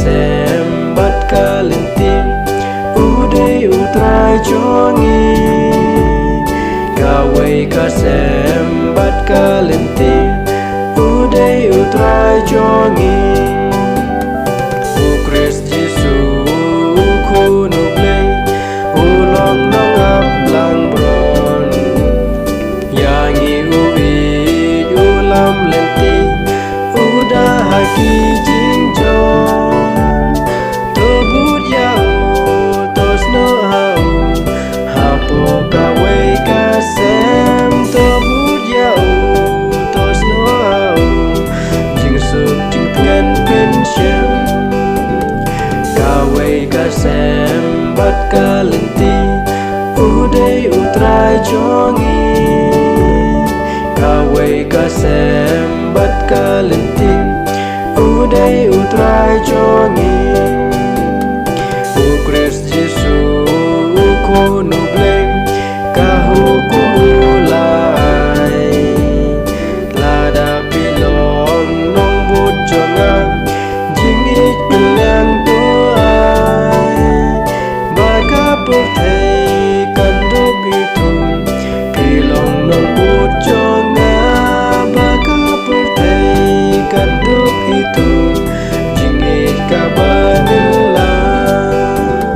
sem bat kalentin uday utray jongi gawe ka sem bat kalentin uday utray jongi u Christ Jesus kunublay ulong nangap lang bron yangi ui ulam lenti udah haki jinjon tobut yau tos no hau hapo kawe kasem tobut yau tos no hau jing sup jing pengen pensem kawe kasem bat kalenti uday utray jongi kawe kasem bat kalenti